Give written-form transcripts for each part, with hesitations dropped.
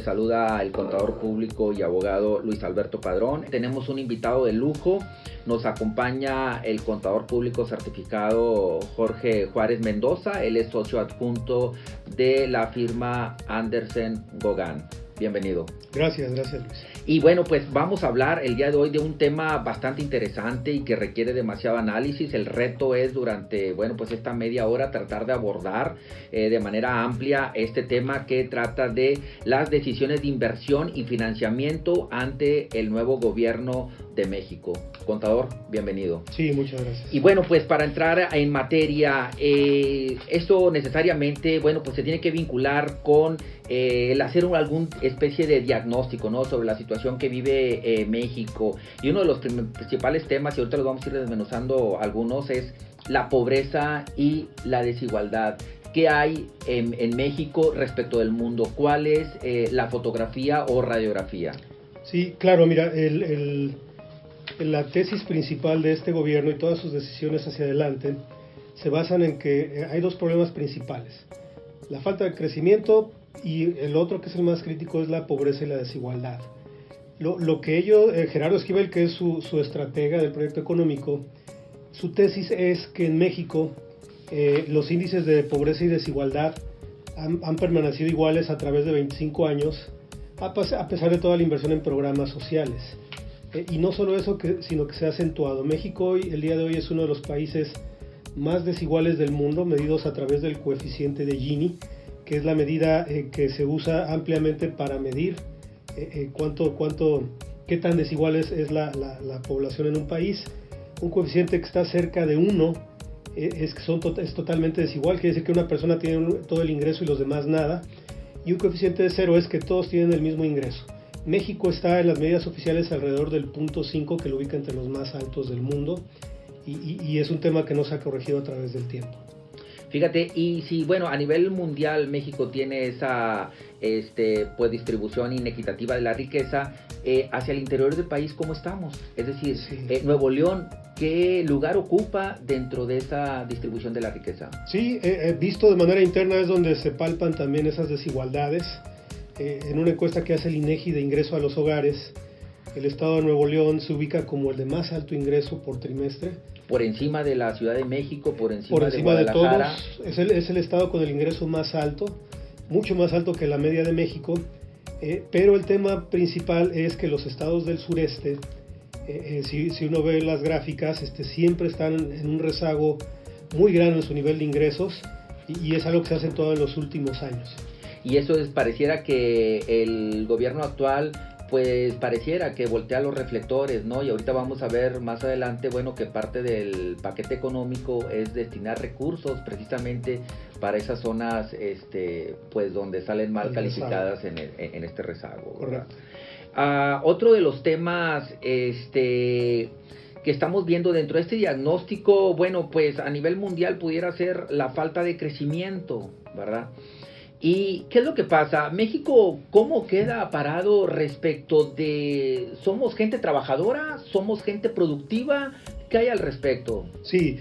Saluda el contador público y abogado Luis Alberto Padrón. Tenemos un invitado de lujo. Nos acompaña el contador público certificado Jorge Juárez Mendoza. Él es socio adjunto de la firma Andersen Gogán. Bienvenido. Gracias Luis. Y bueno, pues vamos a hablar el día de hoy de un tema bastante interesante y que requiere demasiado análisis. El reto es durante, pues esta media hora tratar de abordar de manera amplia este tema que trata de las decisiones de inversión y financiamiento ante el nuevo gobierno de México. Contador, bienvenido. Sí, muchas gracias. Y bueno, pues para entrar en materia, esto necesariamente, pues se tiene que vincular con el hacer alguna especie de diagnóstico, ¿no? Sobre la situación que vive México. Y uno de los principales temas, y ahorita los vamos a ir desmenuzando algunos, es la pobreza y la desigualdad. ¿Qué hay en México respecto del mundo? ¿Cuál es la fotografía o radiografía? Sí, claro, mira, la tesis principal de este gobierno y todas sus decisiones hacia adelante se basan en que hay dos problemas principales: la falta de crecimiento y el otro, que es el más crítico, es la pobreza y la desigualdad. Lo que Gerardo Esquivel, que es su estratega del proyecto económico, su tesis es que en México los índices de pobreza y desigualdad han permanecido iguales a través de 25 años, a pesar de toda la inversión en programas sociales. Y no solo eso, sino que se ha acentuado. México el día de hoy es uno de los países más desiguales del mundo, medidos a través del coeficiente de Gini, que es la medida que se usa ampliamente para medir qué tan desigual es la población en un país. Un coeficiente que está cerca de 1 es totalmente desigual, quiere decir que una persona tiene todo el ingreso y los demás nada, y un coeficiente de 0 es que todos tienen el mismo ingreso. México está en las medidas oficiales alrededor del 0.5, que lo ubica entre los más altos del mundo, y es un tema que no se ha corregido a través del tiempo. Fíjate, y si a nivel mundial México tiene esa distribución inequitativa de la riqueza, hacia el interior del país, ¿cómo estamos? Es decir, sí. Nuevo León, ¿qué lugar ocupa dentro de esa distribución de la riqueza? Sí, visto de manera interna es donde se palpan también esas desigualdades. En una encuesta que hace el INEGI de ingreso a los hogares, el estado de Nuevo León se ubica como el de más alto ingreso por trimestre. Por encima de la Ciudad de México, por encima de Guadalajara. De todos, es el estado con el ingreso más alto, mucho más alto que la media de México, pero el tema principal es que los estados del sureste, si uno ve las gráficas, siempre están en un rezago muy grande en su nivel de ingresos, y es algo que se ha acentuado en los últimos años. Y eso pareciera que el gobierno actual pareciera que voltea los reflectores, ¿no? Y ahorita vamos a ver más adelante, que parte del paquete económico es destinar recursos precisamente para esas zonas, donde salen mal calificadas en este rezago. Correcto. Otro de los temas, que estamos viendo dentro de este diagnóstico, a nivel mundial pudiera ser la falta de crecimiento, ¿verdad? ¿Y qué es lo que pasa? México, ¿cómo queda parado respecto de... ¿Somos gente trabajadora? ¿Somos gente productiva? ¿Qué hay al respecto? Sí,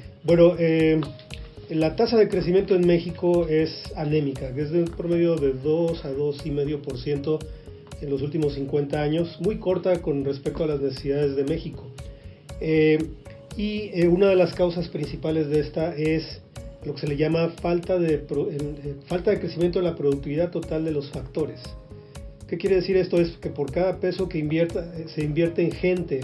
la tasa de crecimiento en México es anémica, que es de un promedio de 2 a 2,5% en los últimos 50 años, muy corta con respecto a las necesidades de México. Y una de las causas principales de esta es lo que se le llama falta de crecimiento de la productividad total de los factores. ¿Qué quiere decir esto? Es que por cada peso que se invierte en gente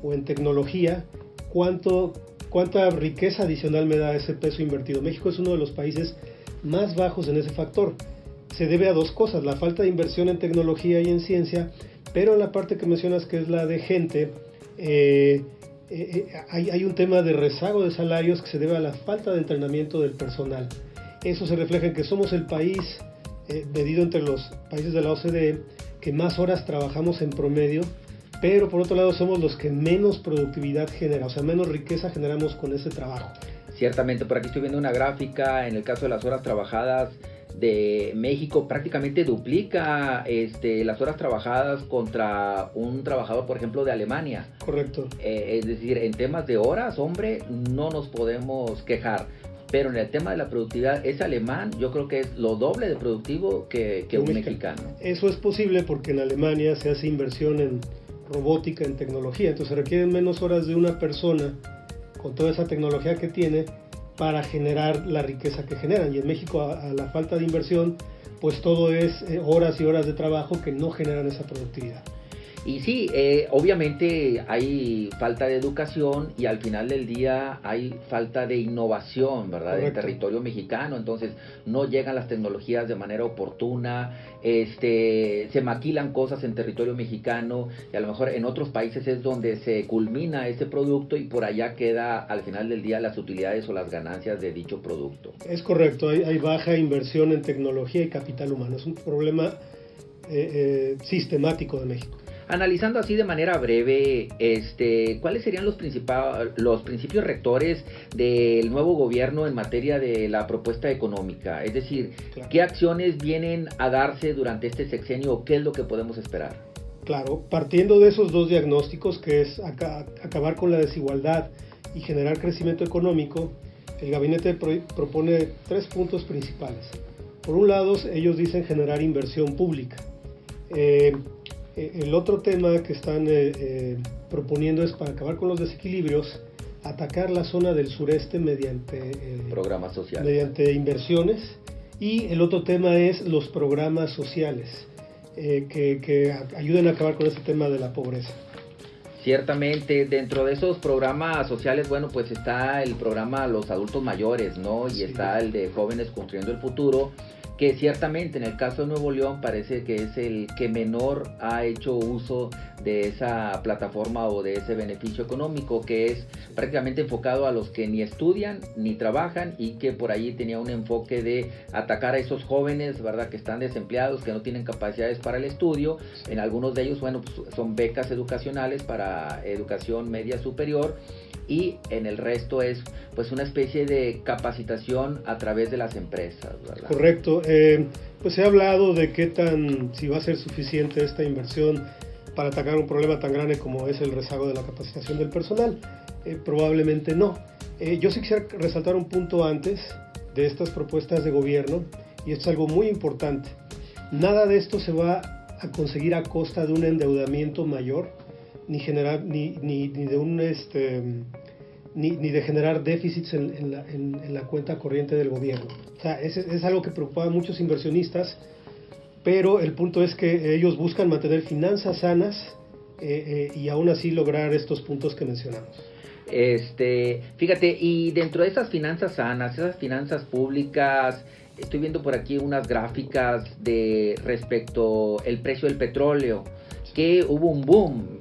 o en tecnología, cuánta riqueza adicional me da ese peso invertido. México es uno de los países más bajos en ese factor. Se debe a dos cosas: la falta de inversión en tecnología y en ciencia, pero en la parte que mencionas, que es la de gente, hay un tema de rezago de salarios que se debe a la falta de entrenamiento del personal. Eso se refleja en que somos el país, medido entre los países de la OCDE, que más horas trabajamos en promedio, pero por otro lado somos los que menos productividad genera, o sea, menos riqueza generamos con ese trabajo. Ciertamente, por aquí estoy viendo una gráfica. En el caso de las horas trabajadas de México, prácticamente duplica las horas trabajadas contra un trabajador, por ejemplo, de Alemania. Correcto. Es decir, en temas de horas, hombre, no nos podemos quejar. pero en el tema de la productividad, ese alemán yo creo que es lo doble de productivo que un mexicano. Eso es posible porque en Alemania se hace inversión en robótica, en tecnología, entonces se requieren menos horas de una persona con toda esa tecnología que tiene para generar la riqueza que generan. Y en México, a la falta de inversión, pues todo es horas y horas de trabajo que no generan esa productividad. Y sí, obviamente hay falta de educación y al final del día hay falta de innovación, ¿verdad? Correcto. En territorio mexicano, entonces no llegan las tecnologías de manera oportuna, se maquilan cosas en territorio mexicano y a lo mejor en otros países es donde se culmina ese producto y por allá queda al final del día las utilidades o las ganancias de dicho producto. Es correcto, hay baja inversión en tecnología y capital humano, es un problema sistemático de México. Analizando así de manera breve, ¿cuáles serían los principios rectores del nuevo gobierno en materia de la propuesta económica? Es decir, claro, ¿qué acciones vienen a darse durante este sexenio o qué es lo que podemos esperar? Claro, partiendo de esos dos diagnósticos, que es acabar con la desigualdad y generar crecimiento económico, el gabinete propone 3 puntos principales. Por un lado, ellos dicen generar inversión pública. El otro tema que están proponiendo es, para acabar con los desequilibrios, atacar la zona del sureste mediante programas sociales, mediante inversiones, y el otro tema es los programas sociales que ayuden a acabar con ese tema de la pobreza. Ciertamente, dentro de esos programas sociales, bueno, pues está el programa Los Adultos Mayores, ¿no? Y sí, está el de Jóvenes Construyendo el Futuro, que ciertamente en el caso de Nuevo León parece que es el que menor ha hecho uso de esa plataforma o de ese beneficio económico, que es prácticamente enfocado a los que ni estudian ni trabajan y que por ahí tenía un enfoque de atacar a esos jóvenes, ¿verdad?, que están desempleados, que no tienen capacidades para el estudio. En algunos de ellos, bueno, pues son becas educacionales para educación media superior, y en el resto es pues una especie de capacitación a través de las empresas, ¿verdad? Correcto. Pues se ha hablado de si va a ser suficiente esta inversión para atacar un problema tan grande como es el rezago de la capacitación del personal. Probablemente no. Yo sí quisiera resaltar un punto antes de estas propuestas de gobierno, y esto es algo muy importante. Nada de esto se va a conseguir a costa de un endeudamiento mayor, ni de generar déficits en la cuenta corriente del gobierno. O sea, es algo que preocupa a muchos inversionistas, pero el punto es que ellos buscan mantener finanzas sanas y aún así lograr estos puntos que mencionamos. Fíjate, y dentro de esas finanzas sanas, esas finanzas públicas, estoy viendo por aquí unas gráficas respecto el precio del petróleo, que hubo un boom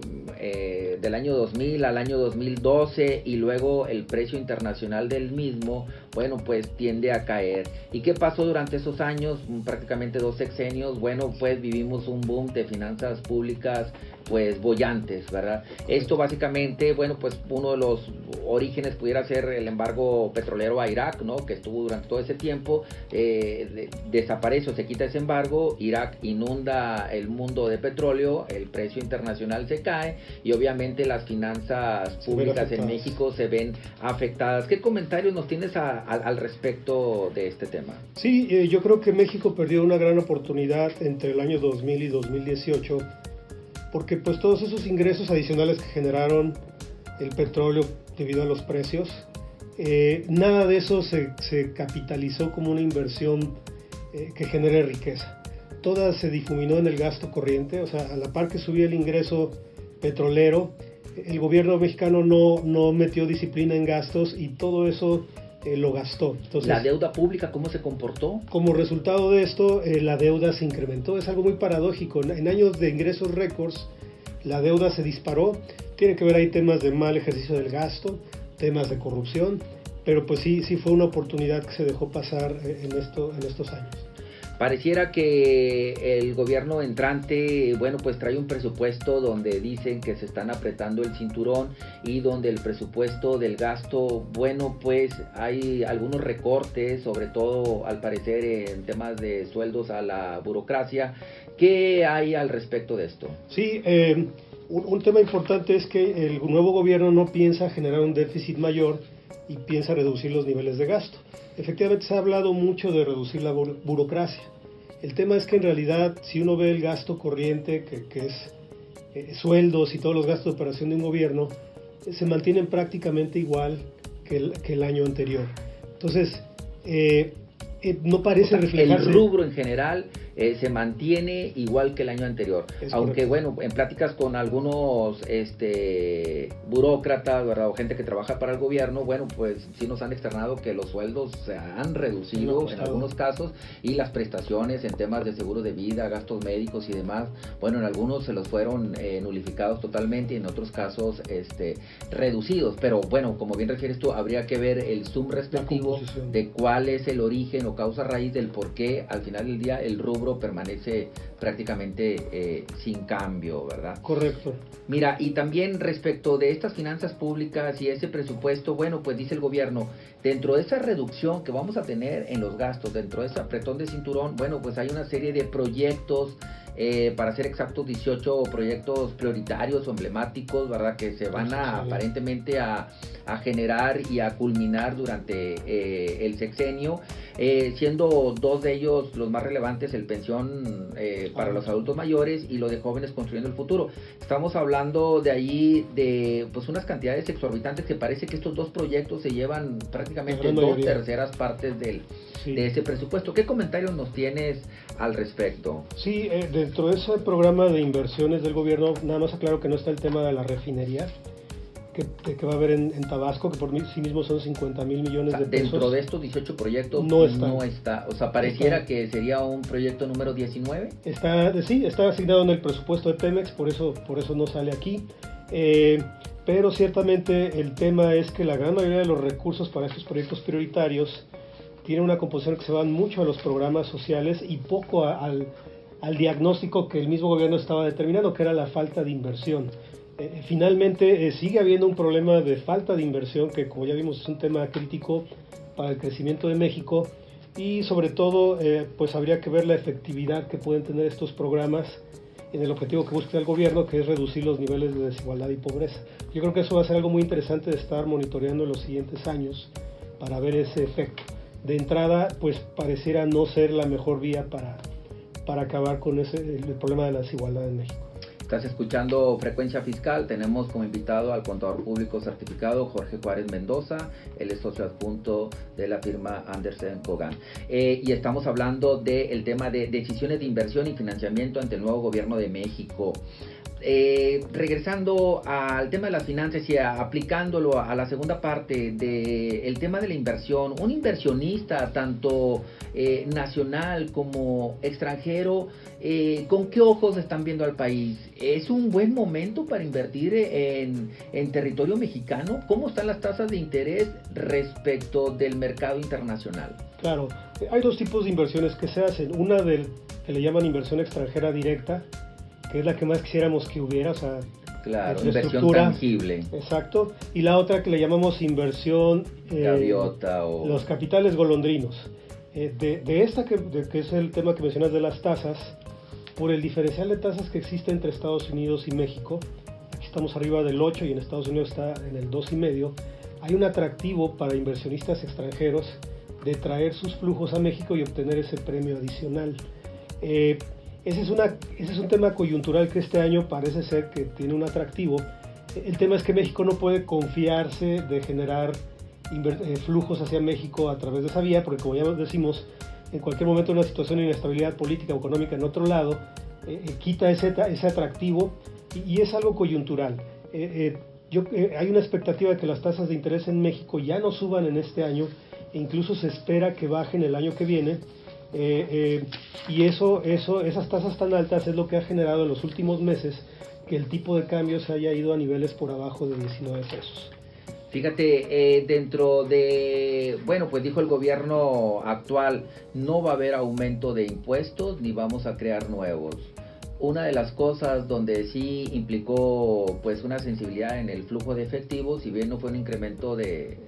del año 2000 al año 2012 y luego el precio internacional del mismo, bueno, pues tiende a caer. ¿Y qué pasó durante esos años? Prácticamente 2 sexenios, bueno, pues vivimos un boom de finanzas públicas pues bollantes, ¿verdad? Esto básicamente, bueno, pues uno de los orígenes pudiera ser el embargo petrolero a Irak, ¿no? Que estuvo durante todo ese tiempo, desaparece o se quita ese embargo, Irak inunda el mundo de petróleo, el precio internacional se cae y obviamente las finanzas públicas en México se ven afectadas. ¿Qué comentarios nos tienes al respecto de este tema? Sí, yo creo que México perdió una gran oportunidad entre el año 2000 y 2018, porque pues todos esos ingresos adicionales que generaron el petróleo debido a los precios, nada de eso se capitalizó como una inversión que genere riqueza. Toda se difuminó en el gasto corriente, o sea, a la par que subía el ingreso petrolero, el gobierno mexicano no metió disciplina en gastos y todo eso lo gastó. Entonces, ¿la deuda pública cómo se comportó? Como resultado de esto, la deuda se incrementó. Es algo muy paradójico. En años de ingresos récords, la deuda se disparó. Tiene que ver ahí temas de mal ejercicio del gasto, temas de corrupción, pero pues sí fue una oportunidad que se dejó pasar en estos años. Pareciera que el gobierno entrante, bueno, pues trae un presupuesto donde dicen que se están apretando el cinturón y donde el presupuesto del gasto, bueno, pues hay algunos recortes, sobre todo al parecer en temas de sueldos a la burocracia. ¿Qué hay al respecto de esto? Sí, un tema importante es que el nuevo gobierno no piensa generar un déficit mayor, y piensa reducir los niveles de gasto. Efectivamente se ha hablado mucho de reducir la burocracia. El tema es que en realidad si uno ve el gasto corriente, que es sueldos y todos los gastos de operación de un gobierno, se mantienen prácticamente igual que el año anterior. Entonces, no parece reflejarse. El rubro en general se mantiene igual que el año anterior. Aunque bueno, en pláticas con algunos burócratas, ¿verdad? O gente que trabaja para el gobierno, bueno, pues sí nos han externado que los sueldos se han reducido en algunos casos, y las prestaciones en temas de seguro de vida, gastos médicos y demás, bueno, en algunos se los fueron nulificados totalmente y en otros casos reducidos. Pero bueno, como bien refieres tú, habría que ver el zoom respectivo de cuál es el origen o causa raíz del por qué al final del día el rubro permanece prácticamente sin cambio, ¿verdad? Correcto. Mira, y también respecto de estas finanzas públicas y ese presupuesto, bueno, pues dice el gobierno, dentro de esa reducción que vamos a tener en los gastos, dentro de ese apretón de cinturón, bueno, pues hay una serie de proyectos, para ser exactos, 18 proyectos prioritarios o emblemáticos, ¿verdad? Que se van aparentemente a generar y a culminar durante el sexenio, siendo dos de ellos los más relevantes, el pensión para los adultos mayores y lo de jóvenes construyendo el futuro. Estamos hablando de ahí de pues unas cantidades exorbitantes que parece que estos dos proyectos se llevan prácticamente 2/3 partes de ese presupuesto. ¿Qué comentarios nos tienes al respecto? Sí, dentro de ese programa de inversiones del gobierno, nada más aclaro que no está el tema de la refinería que va a haber en Tabasco, que por sí mismo son 50,000 millones de pesos. Dentro de estos 18 proyectos no está. O sea, pareciera que sería un proyecto número 19. Está asignado en el presupuesto de Pemex, por eso no sale aquí. Pero ciertamente el tema es que la gran mayoría de los recursos para estos proyectos prioritarios tienen una composición que se van mucho a los programas sociales y poco al diagnóstico que el mismo gobierno estaba determinando, que era la falta de inversión. Finalmente sigue habiendo un problema de falta de inversión que, como ya vimos, es un tema crítico para el crecimiento de México, y sobre todo pues habría que ver la efectividad que pueden tener estos programas en el objetivo que busca el gobierno, que es reducir los niveles de desigualdad y pobreza. Yo creo que eso va a ser algo muy interesante de estar monitoreando en los siguientes años para ver ese efecto. De entrada, pues pareciera no ser la mejor vía para acabar con el problema de la desigualdad en México. Estás escuchando Frecuencia Fiscal. Tenemos como invitado al contador público certificado Jorge Juárez Mendoza. Él es socio adjunto de la firma Andersen Kogan. Y estamos hablando del tema de decisiones de inversión y financiamiento ante el nuevo gobierno de México. Regresando al tema de las finanzas y aplicándolo a la segunda parte del tema de la inversión, un inversionista tanto nacional como extranjero, ¿con qué ojos están viendo al país? ¿Es un buen momento para invertir en territorio mexicano? ¿Cómo están las tasas de interés respecto del mercado internacional? Claro, hay dos tipos de inversiones que se hacen. Una que le llaman inversión extranjera directa, que es la que más quisiéramos que hubiera, o sea, claro, inversión tangible. Exacto. Y la otra que le llamamos inversión gaviota o los capitales golondrinos. De esta que es el tema que mencionas de las tasas, por el diferencial de tasas que existe entre Estados Unidos y México, aquí estamos arriba del 8 y en Estados Unidos está en el 2,5, hay un atractivo para inversionistas extranjeros de traer sus flujos a México y obtener ese premio adicional. Ese es un tema coyuntural que este año parece ser que tiene un atractivo. El tema es que México no puede confiarse de generar flujos hacia México a través de esa vía, porque como ya decimos, en cualquier momento una situación de inestabilidad política o económica en otro lado quita ese atractivo y es algo coyuntural. Hay una expectativa de que las tasas de interés en México ya no suban en este año e incluso se espera que bajen el año que viene. Y esas tasas tan altas es lo que ha generado en los últimos meses que el tipo de cambio se haya ido a niveles por abajo de 19 pesos. Fíjate, dentro de, bueno, pues dijo el gobierno actual, no va a haber aumento de impuestos ni vamos a crear nuevos. Una de las cosas donde sí implicó pues una sensibilidad en el flujo de efectivo, si bien no fue un incremento de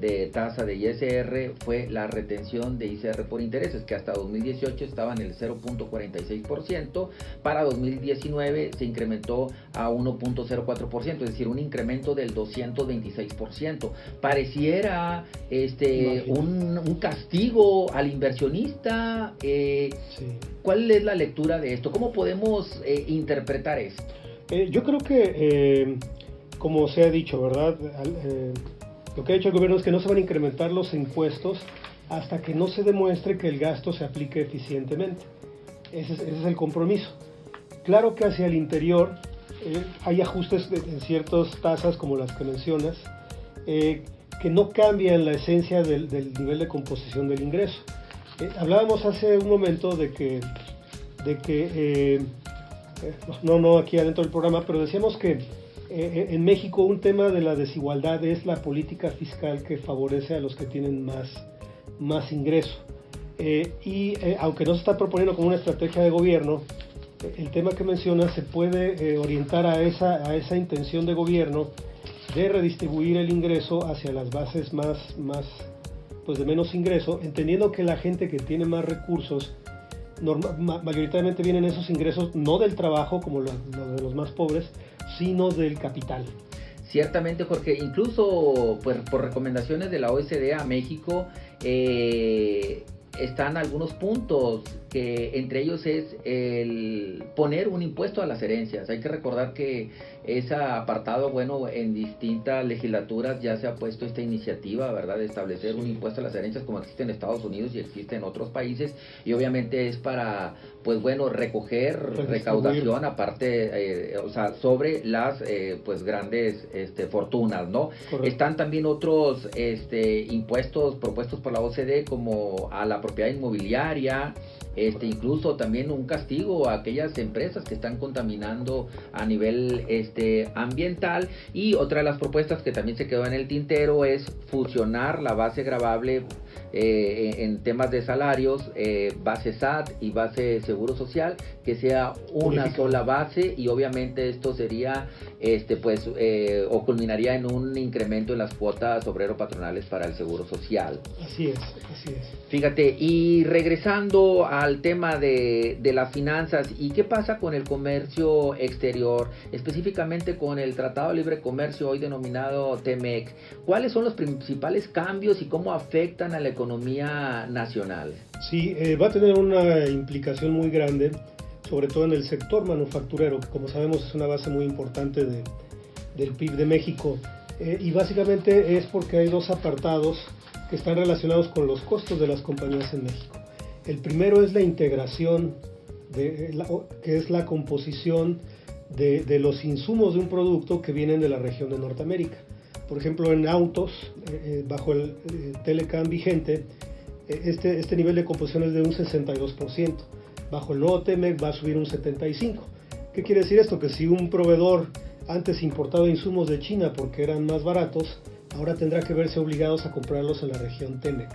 de tasa de ISR fue la retención de ISR por intereses, que hasta 2018 estaba en el 0.46%, para 2019 se incrementó a 1.04%, es decir, un incremento del 226%. Pareciera un castigo al inversionista. Sí. ¿Cuál es la lectura de esto? ¿Cómo podemos interpretar esto? Yo creo que, como se ha dicho, ¿verdad? Lo que ha dicho el gobierno es que no se van a incrementar los impuestos hasta que no se demuestre que el gasto se aplique eficientemente. Ese es el compromiso. Claro que hacia el interior hay ajustes en ciertas tasas como las que mencionas, que no cambian la esencia del nivel de composición del ingreso. Hablábamos hace un momento de que no aquí adentro del programa, pero decíamos que en México un tema de la desigualdad es la política fiscal que favorece a los que tienen más ingreso. Aunque no se está proponiendo como una estrategia de gobierno, el tema que mencionas se puede orientar a esa intención de gobierno de redistribuir el ingreso hacia las bases más pues de menos ingreso, entendiendo que la gente que tiene más recursos mayoritariamente vienen esos ingresos no del trabajo como los de los más pobres, sino del capital. Ciertamente, Jorge, incluso pues, por recomendaciones de la OCDE a México están algunos puntos, que entre ellos es el poner un impuesto a las herencias. Hay que recordar que ese apartado, bueno, en distintas legislaturas ya se ha puesto esta iniciativa, ¿verdad?, de establecer un impuesto a las herencias como existe en Estados Unidos y existe en otros países, y obviamente es para, pues bueno, recoger recaudación aparte, o sea, sobre las pues grandes fortunas, ¿no? Correcto. Están también otros impuestos propuestos por la OCDE como a la propiedad inmobiliaria, incluso también un castigo a aquellas empresas que están contaminando a nivel ambiental. Y otra de las propuestas que también se quedó en el tintero es fusionar la base gravable en temas de salarios, base SAT y base Seguro Social, que sea una sola base, y obviamente esto sería o culminaría en un incremento en las cuotas obrero-patronales para el Seguro Social. Así es. Fíjate, y regresando al tema de las finanzas, ¿y qué pasa con el comercio exterior? Específicamente con el Tratado de Libre Comercio, hoy denominado TEMEC. ¿Cuáles son los principales cambios y cómo afectan a la economía nacional? Sí, va a tener una implicación muy grande, sobre todo en el sector manufacturero, que como sabemos es una base muy importante del PIB de México. Y básicamente es porque hay dos apartados que están relacionados con los costos de las compañías en México. El primero es la integración, que es la composición de los insumos de un producto que vienen de la región de Norteamérica. Por ejemplo, en autos, bajo el Telecam vigente, este nivel de composición es de un 62%. Bajo el nuevo TEMEC va a subir un 75%. ¿Qué quiere decir esto? Que si un proveedor antes importaba insumos de China porque eran más baratos, ahora tendrá que verse obligados a comprarlos en la región TEMEC,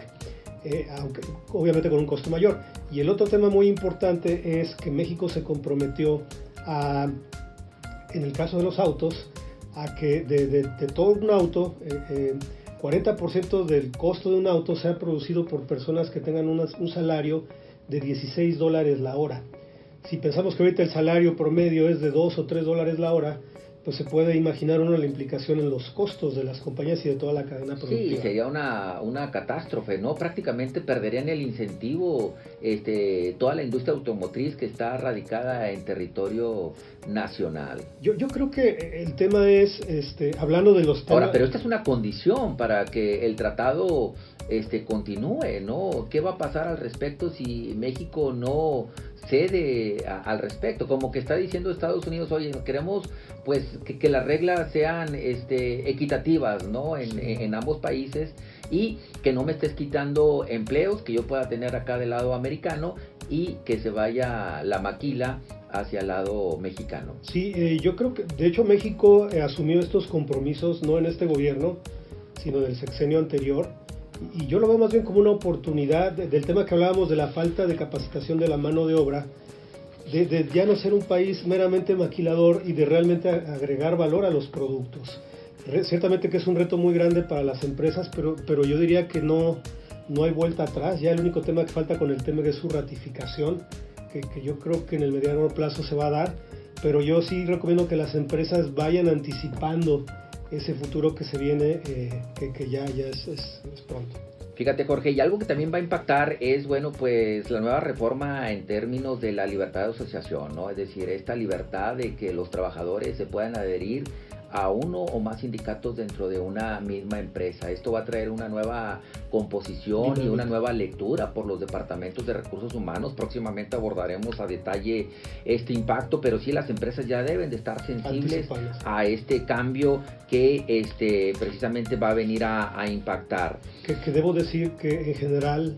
aunque obviamente con un costo mayor. Y el otro tema muy importante es que México se comprometió en el caso de los autos, a que de todo un auto, 40% del costo de un auto sea producido por personas que tengan un salario de $16 la hora. Si pensamos que ahorita el salario promedio es de $2 o $3 la hora, pues se puede imaginar uno la implicación en los costos de las compañías y de toda la cadena productiva. Sí, sería una catástrofe, ¿no? Prácticamente perderían el incentivo toda la industria automotriz que está radicada en territorio nacional. Yo creo que el tema es, hablando de los temas... Ahora, pero esta es una condición para que el tratado continúe, ¿no? ¿Qué va a pasar al respecto si México no cede al respecto? Como que está diciendo Estados Unidos, oye, queremos pues que las reglas sean equitativas, ¿no? En ambos países, y que no me estés quitando empleos que yo pueda tener acá del lado americano y que se vaya la maquila hacia el lado mexicano. Sí, yo creo que de hecho México asumió estos compromisos no en este gobierno, sino del sexenio anterior. Y yo lo veo más bien como una oportunidad del tema que hablábamos de la falta de capacitación de la mano de obra, de ya no ser un país meramente maquilador y de realmente agregar valor a los productos. Ciertamente que es un reto muy grande para las empresas, pero yo diría que no hay vuelta atrás. Ya el único tema que falta con el tema es su ratificación, que yo creo que en el mediano plazo se va a dar, pero yo sí recomiendo que las empresas vayan anticipando ese futuro que se viene, que ya es pronto. Fíjate, Jorge, y algo que también va a impactar es, bueno, pues la nueva reforma en términos de la libertad de asociación, ¿no? Es decir, esta libertad de que los trabajadores se puedan adherir a uno o más sindicatos dentro de una misma empresa. Esto va a traer una nueva composición y una nueva lectura por los departamentos de recursos humanos. Próximamente abordaremos a detalle este impacto, pero sí las empresas ya deben de estar sensibles a este cambio que precisamente va a venir a impactar. Que debo decir que en general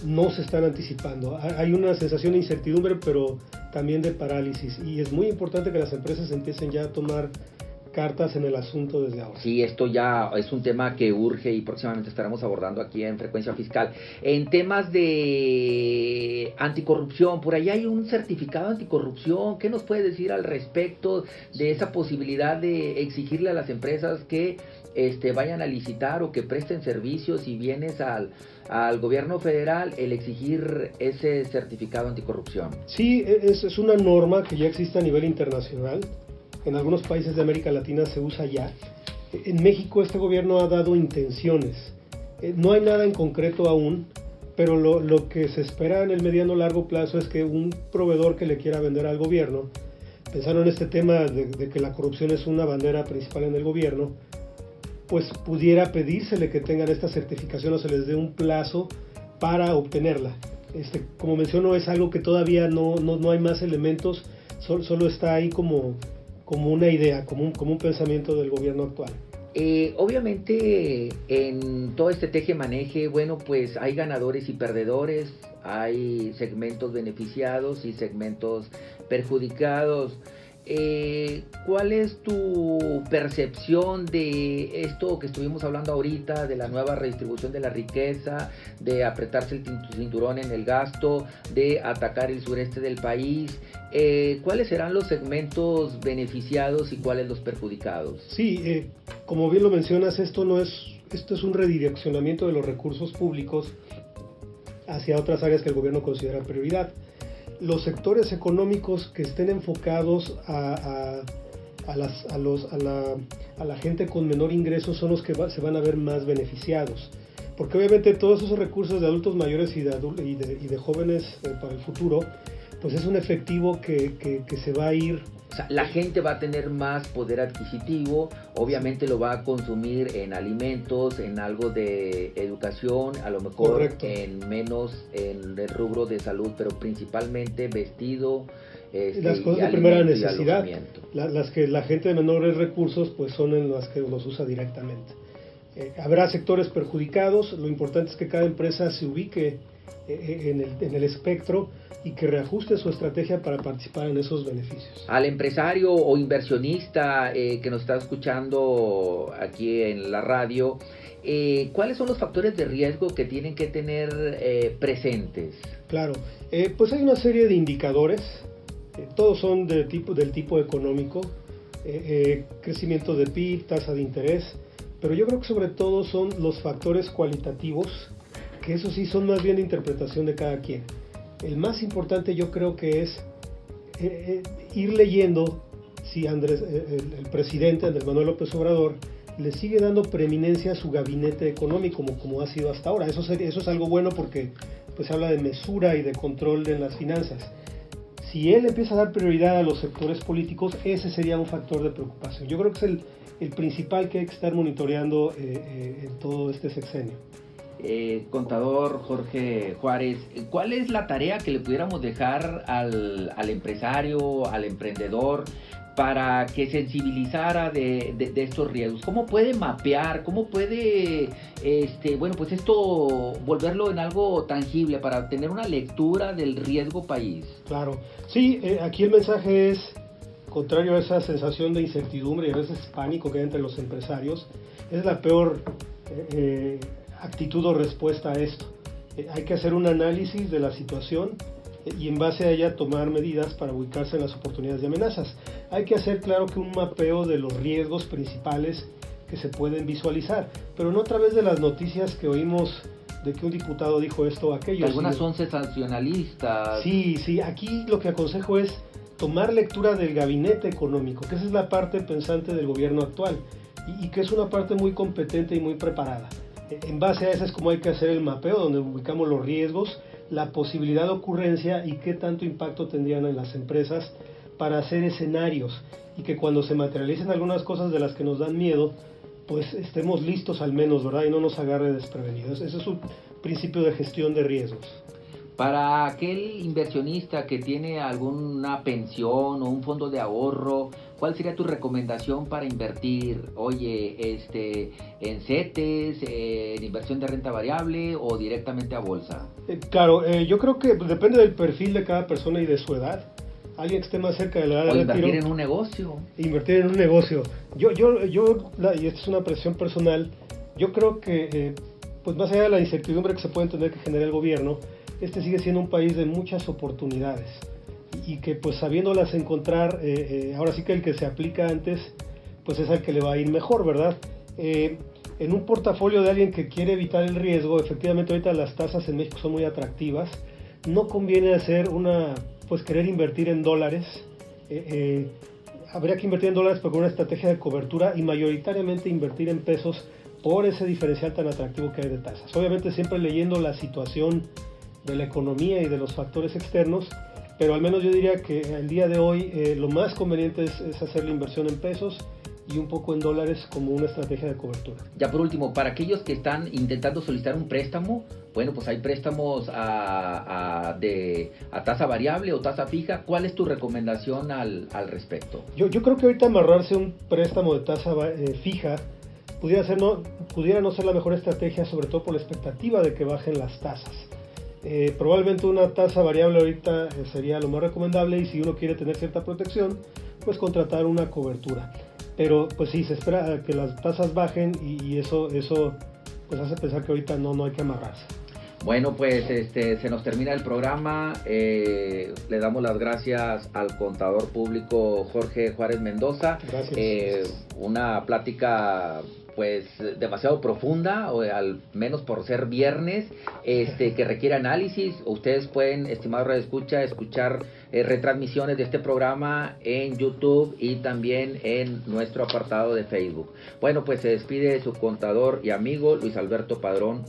no se están anticipando. Hay una sensación de incertidumbre, pero también de parálisis, y es muy importante que las empresas empiecen ya a tomar cartas en el asunto desde ahora. Sí, esto ya es un tema que urge y próximamente estaremos abordando aquí en Frecuencia Fiscal. En temas de anticorrupción, por ahí hay un certificado anticorrupción. ¿Qué nos puede decir al respecto de esa posibilidad de exigirle a las empresas que vayan a licitar o que presten servicios y bienes al gobierno federal, el exigir ese certificado anticorrupción? Sí, es una norma que ya existe a nivel internacional. En algunos países de América Latina se usa ya. En México este gobierno ha dado intenciones. No hay nada en concreto aún, pero lo que se espera en el mediano largo plazo es que un proveedor que le quiera vender al gobierno, pensando en este tema de que la corrupción es una bandera principal en el gobierno, pues pudiera pedírsele que tengan esta certificación o se les dé un plazo para obtenerla. Como menciono, es algo que todavía no hay más elementos, solo está ahí como una idea, como un pensamiento del gobierno actual. Obviamente en todo este teje-maneje, bueno, pues hay ganadores y perdedores, hay segmentos beneficiados y segmentos perjudicados. ¿Cuál es tu percepción de esto que estuvimos hablando ahorita, de la nueva redistribución de la riqueza, de apretarse el cinturón en el gasto, de atacar el sureste del país? ¿Cuáles serán los segmentos beneficiados y cuáles los perjudicados? Sí, como bien lo mencionas, esto es un redireccionamiento de los recursos públicos hacia otras áreas que el gobierno considera prioridad. Los sectores económicos que estén enfocados a la gente con menor ingreso son los que se van a ver más beneficiados, porque obviamente todos esos recursos de adultos mayores y de jóvenes para el futuro, pues es un efectivo que se va a ir. O sea, la gente va a tener más poder adquisitivo, obviamente lo va a consumir en alimentos, en algo de educación, a lo mejor correcto, en menos en el rubro de salud, pero principalmente vestido, las cosas de primera necesidad, las que la gente de menores recursos pues son en las que los usa directamente. Habrá sectores perjudicados, lo importante es que cada empresa se ubique en el espectro y que reajuste su estrategia para participar en esos beneficios. Al empresario o inversionista que nos está escuchando aquí en la radio, ¿cuáles son los factores de riesgo que tienen que tener presentes? Claro, pues hay una serie de indicadores, todos son del tipo económico, crecimiento de PIB, tasa de interés, pero yo creo que sobre todo son los factores cualitativos, que eso sí son más bien de interpretación de cada quien. El más importante yo creo que es ir leyendo si el presidente Andrés Manuel López Obrador le sigue dando preeminencia a su gabinete económico como ha sido hasta ahora. Eso es algo bueno porque pues habla de mesura y de control en las finanzas. Si él empieza a dar prioridad a los sectores políticos, ese sería un factor de preocupación. Yo creo que es el principal que hay que estar monitoreando en todo este sexenio. Contador Jorge Juárez, ¿cuál es la tarea que le pudiéramos dejar al empresario, al emprendedor, para que sensibilizara de estos riesgos? ¿Cómo puede mapear? ¿Cómo puede, pues esto volverlo en algo tangible para tener una lectura del riesgo país? Claro, sí, aquí el mensaje es, contrario a esa sensación de incertidumbre y a veces pánico que hay entre los empresarios, es la peor actitud o respuesta a esto. Hay que hacer un análisis de la situación y en base a ella tomar medidas para ubicarse en las oportunidades y amenazas. Hay que hacer claro que un mapeo de los riesgos principales que se pueden visualizar, pero no a través de las noticias que oímos de que un diputado dijo esto o aquello. Algunas son sensacionalistas. Sí, aquí lo que aconsejo es tomar lectura del gabinete económico, que esa es la parte pensante del gobierno actual, y que es una parte muy competente y muy preparada. En base a eso es como hay que hacer el mapeo, donde ubicamos los riesgos, la posibilidad de ocurrencia y qué tanto impacto tendrían en las empresas para hacer escenarios, y que cuando se materialicen algunas cosas de las que nos dan miedo, pues estemos listos al menos, ¿verdad? Y no nos agarre desprevenidos. Ese es un principio de gestión de riesgos. Para aquel inversionista que tiene alguna pensión o un fondo de ahorro, ¿cuál sería tu recomendación para invertir? Oye, en CETES, en inversión de renta variable o directamente a bolsa. Claro, yo creo que depende del perfil de cada persona y de su edad. Alguien que esté más cerca de la edad de retiro. Invertir en un negocio. Invertir en un negocio. Y esta es una presión personal, yo creo que, pues más allá de la incertidumbre que se puede entender que genera el gobierno, este sigue siendo un país de muchas oportunidades. Y que pues sabiéndolas encontrar, ahora sí que el que se aplica antes, pues es al que le va a ir mejor, ¿verdad? En un portafolio de alguien que quiere evitar el riesgo, efectivamente ahorita las tasas en México son muy atractivas. No conviene hacer querer invertir en dólares. Habría que invertir en dólares pero con una estrategia de cobertura y mayoritariamente invertir en pesos por ese diferencial tan atractivo que hay de tasas. Obviamente siempre leyendo la situación de la economía y de los factores externos, pero al menos yo diría que el día de hoy lo más conveniente es hacer la inversión en pesos y un poco en dólares como una estrategia de cobertura. Ya por último, para aquellos que están intentando solicitar un préstamo, bueno, pues hay préstamos a tasa variable o tasa fija. ¿Cuál es tu recomendación al respecto? Yo creo que ahorita amarrarse un préstamo de tasa fija pudiera no ser la mejor estrategia, sobre todo por la expectativa de que bajen las tasas. Probablemente una tasa variable ahorita sería lo más recomendable, y si uno quiere tener cierta protección, pues contratar una cobertura. Pero pues sí, se espera que las tasas bajen y eso pues hace pensar que ahorita no hay que amarrarse. Bueno, pues se nos termina el programa. Le damos las gracias al contador público Jorge Juárez Mendoza. Gracias. Una plática pues demasiado profunda, o al menos por ser viernes, que requiere análisis. Ustedes pueden, estimados radioescucha, escuchar retransmisiones de este programa en YouTube y también en nuestro apartado de Facebook. Bueno, pues se despide su contador y amigo Luis Alberto Padrón